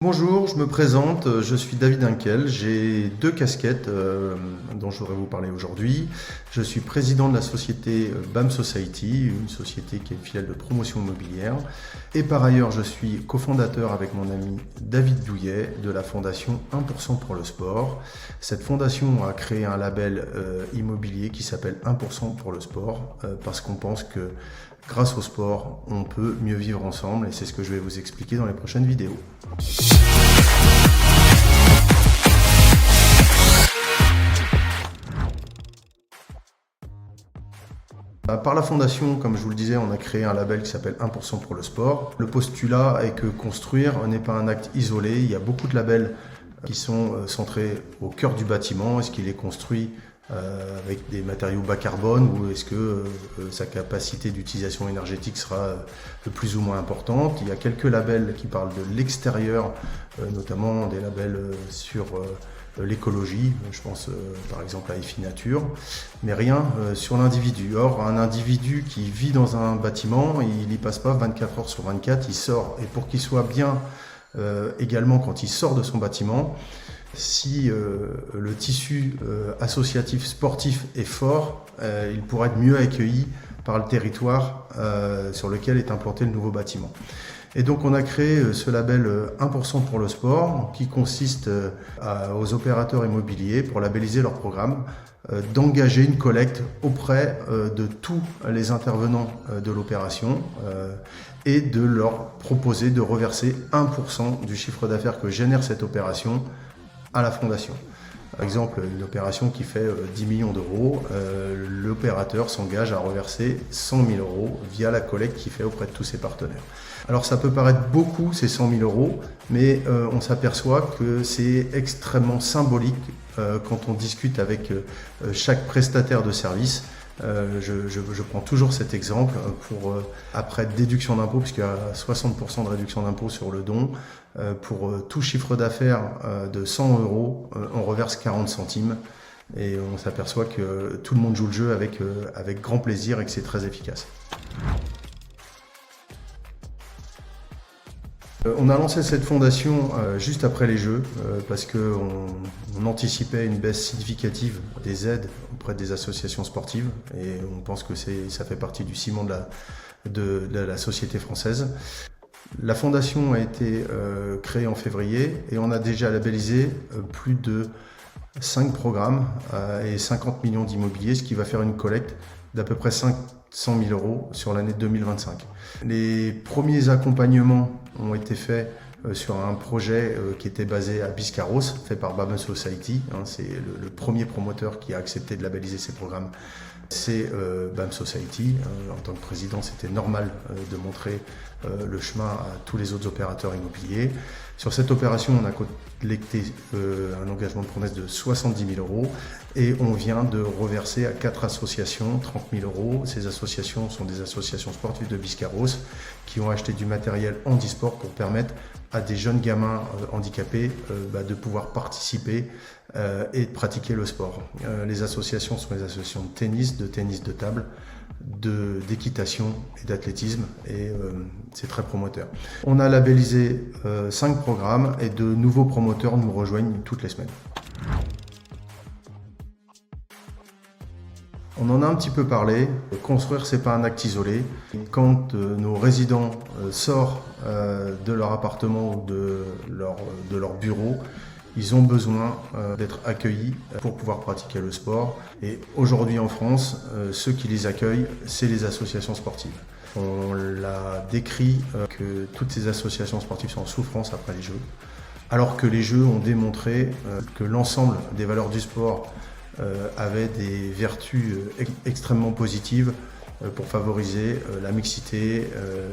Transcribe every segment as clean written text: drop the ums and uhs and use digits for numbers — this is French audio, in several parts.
Bonjour, je me présente, je suis David Hinkel, j'ai deux casquettes dont je voudrais vous parler aujourd'hui. Je suis président de la société BAM Society, une société qui est une filiale de promotion immobilière. Et par ailleurs, je suis cofondateur avec mon ami David Douillet de la fondation 1% pour le sport. Cette fondation a créé un label immobilier qui s'appelle 1% pour le sport parce qu'on pense que grâce au sport, on peut mieux vivre ensemble et c'est ce que je vais vous expliquer dans les prochaines vidéos. Par la fondation, comme je vous le disais, on a créé un label qui s'appelle 1% pour le sport. Le postulat est que construire n'est pas un acte isolé. Il y a beaucoup de labels qui sont centrés au cœur du bâtiment. Est-ce qu'il est construit avec des matériaux bas carbone ou est-ce que sa capacité d'utilisation énergétique sera plus ou moins importante. Il y a quelques labels qui parlent de l'extérieur, notamment des labels sur l'écologie, je pense par exemple à EFI Nature, mais rien sur l'individu. Or, un individu qui vit dans un bâtiment, il n'y passe pas 24 heures sur 24, il sort. Et pour qu'il soit bien également quand il sort de son bâtiment, si le tissu associatif sportif est fort, il pourra être mieux accueilli par le territoire sur lequel est implanté le nouveau bâtiment. Et donc on a créé ce label 1% pour le sport qui consiste aux opérateurs immobiliers pour labelliser leur programme, d'engager une collecte auprès de tous les intervenants de l'opération et de leur proposer de reverser 1% du chiffre d'affaires que génère cette opération à la fondation. Par exemple, une opération qui fait 10 millions d'euros, l'opérateur s'engage à reverser 100 000 euros via la collecte qu'il fait auprès de tous ses partenaires. Alors ça peut paraître beaucoup, ces 100 000 euros, mais on s'aperçoit que c'est extrêmement symbolique quand on discute avec chaque prestataire de service. Je prends toujours cet exemple pour, après déduction d'impôt, puisqu'il y a 60% de réduction d'impôt sur le don, pour tout chiffre d'affaires de 100 euros, on reverse 40 centimes et on s'aperçoit que tout le monde joue le jeu avec grand plaisir et que c'est très efficace. On a lancé cette fondation juste après les Jeux parce qu'on anticipait une baisse significative des aides auprès des associations sportives et on pense que ça fait partie du ciment de la société française. La fondation a été créée en février et on a déjà labellisé plus de 5 programmes et 50 millions d'immobilier, ce qui va faire une collecte d'à peu près 500 000 euros sur l'année 2025. Les premiers accompagnements ont été faits sur un projet qui était basé à Biscarros, fait par BAM Society. C'est le premier promoteur qui a accepté de labelliser ces programmes. C'est BAM Society. En tant que président, c'était normal de montrer le chemin à tous les autres opérateurs immobiliers. Sur cette opération, on a collecté un engagement de promesse de 70 000 euros et on vient de reverser à 4 associations 30 000 euros. Ces associations sont des associations sportives de Biscarros qui ont acheté du matériel handisport pour permettre à des jeunes gamins handicapés de pouvoir participer et de pratiquer le sport. Les associations sont les associations de tennis de table, d'équitation et d'athlétisme et c'est très promoteur. On a labellisé 5 programmes et de nouveaux promoteurs nous rejoignent toutes les semaines. On en a un petit peu parlé. Construire, c'est pas un acte isolé. Quand nos résidents sortent de leur appartement ou de leur bureau, ils ont besoin d'être accueillis pour pouvoir pratiquer le sport. Et aujourd'hui en France, ceux qui les accueillent, c'est les associations sportives. On l'a décrit que toutes ces associations sportives sont en souffrance après les Jeux, alors que les Jeux ont démontré que l'ensemble des valeurs du sport avait des vertus extrêmement positives pour favoriser la mixité,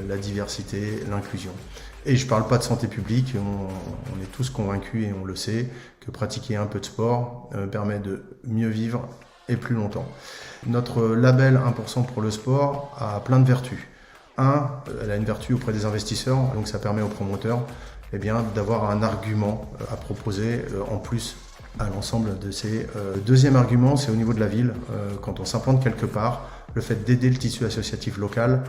la diversité, l'inclusion. Et je ne parle pas de santé publique, on est tous convaincus et on le sait que pratiquer un peu de sport permet de mieux vivre et plus longtemps. Notre label 1% pour le sport a plein de vertus. Elle a une vertu auprès des investisseurs, donc ça permet aux promoteurs d'avoir un argument à proposer en plus à l'ensemble de ces. Deuxième argument, c'est au niveau de la ville. Quand on s'implante quelque part, le fait d'aider le tissu associatif local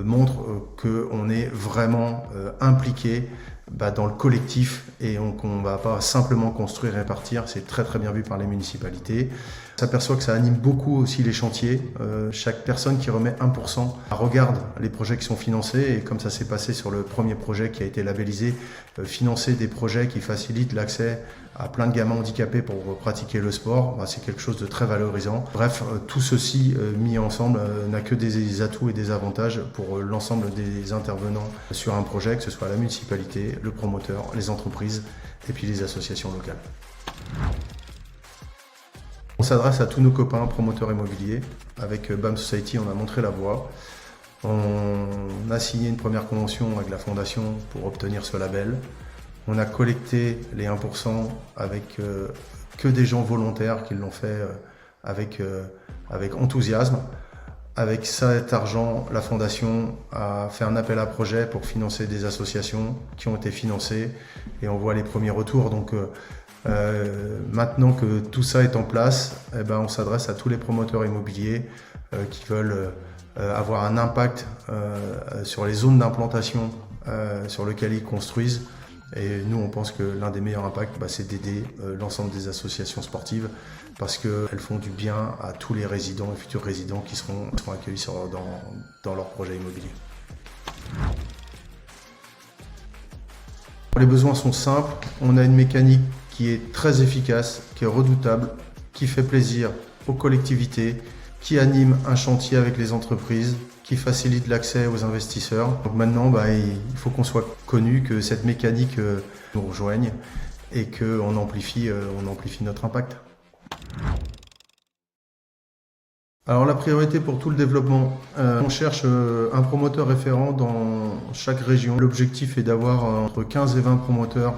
montre qu'on est vraiment impliqué dans le collectif et qu'on ne va pas simplement construire et partir. C'est très très bien vu par les municipalités. On s'aperçoit que ça anime beaucoup aussi les chantiers. Chaque personne qui remet 1% regarde les projets qui sont financés et comme ça s'est passé sur le premier projet qui a été labellisé, financer des projets qui facilitent l'accès à plein de gamins handicapés pour pratiquer le sport, c'est quelque chose de très valorisant. Bref, tout ceci mis ensemble n'a que des atouts et des avantages pour l'ensemble des intervenants sur un projet, que ce soit la municipalité, le promoteur, les entreprises et puis les associations locales. On s'adresse à tous nos copains promoteurs immobiliers. Avec BAM Society, on a montré la voie. On a signé une première convention avec la fondation pour obtenir ce label. On a collecté les 1% avec que des gens volontaires qui l'ont fait avec enthousiasme. Avec cet argent, la fondation a fait un appel à projet pour financer des associations qui ont été financées et on voit les premiers retours. Donc maintenant que tout ça est en place, on s'adresse à tous les promoteurs immobiliers qui veulent avoir un impact sur les zones d'implantation sur lesquelles ils construisent. Et nous, on pense que l'un des meilleurs impacts, c'est d'aider l'ensemble des associations sportives parce qu'elles font du bien à tous les résidents et futurs résidents qui seront accueillis dans leur projet immobilier. Les besoins sont simples. On a une mécanique qui est très efficace, qui est redoutable, qui fait plaisir aux collectivités, qui anime un chantier avec les entreprises, qui facilite l'accès aux investisseurs. Donc maintenant, il faut qu'on soit connu, que cette mécanique nous rejoigne et qu'on amplifie notre impact. Alors la priorité pour tout le développement, on cherche un promoteur référent dans chaque région. L'objectif est d'avoir entre 15 et 20 promoteurs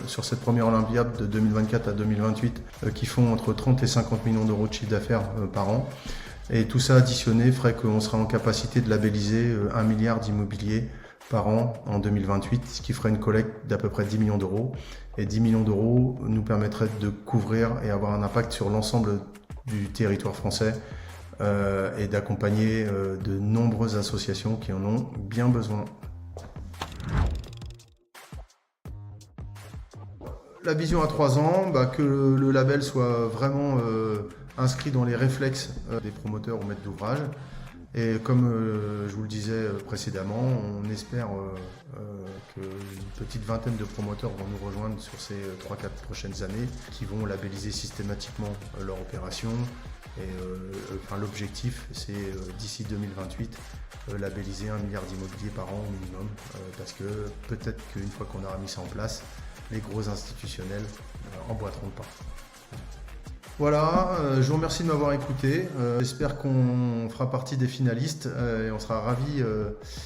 sur cette première Olympiade de 2024 à 2028 qui font entre 30 et 50 millions d'euros de chiffre d'affaires par an. Et tout ça additionné ferait qu'on sera en capacité de labelliser 1 milliard d'immobilier par an en 2028, ce qui ferait une collecte d'à peu près 10 millions d'euros. Et 10 millions d'euros nous permettraient de couvrir et avoir un impact sur l'ensemble du territoire français et d'accompagner de nombreuses associations qui en ont bien besoin. La vision à 3 ans, que le label soit vraiment inscrit dans les réflexes des promoteurs ou maîtres d'ouvrage. Et comme je vous le disais précédemment, on espère qu'une petite vingtaine de promoteurs vont nous rejoindre sur ces 3-4 prochaines années qui vont labelliser systématiquement leur opération. Et l'objectif, c'est d'ici 2028, labelliser 1 milliard d'immobilier par an au minimum. Parce que peut-être qu'une fois qu'on aura mis ça en place, les gros institutionnels emboîteront le pas. Voilà, je vous remercie de m'avoir écouté. J'espère qu'on fera partie des finalistes et on sera ravis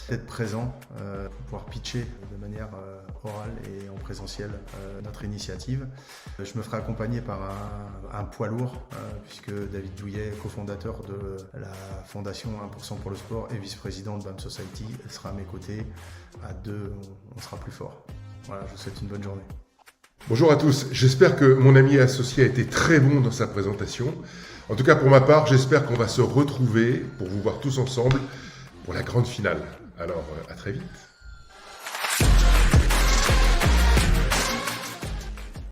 d'être présents pour pouvoir pitcher de manière orale et en présentiel notre initiative. Je me ferai accompagner par un poids lourd puisque David Douillet, cofondateur de la fondation 1% pour le sport et vice-président de BAM Society, sera à mes côtés. À deux, on sera plus fort. Voilà, je vous souhaite une bonne journée. Bonjour à tous, j'espère que mon ami associé a été très bon dans sa présentation. En tout cas pour ma part, j'espère qu'on va se retrouver pour vous voir tous ensemble pour la grande finale. Alors à très vite.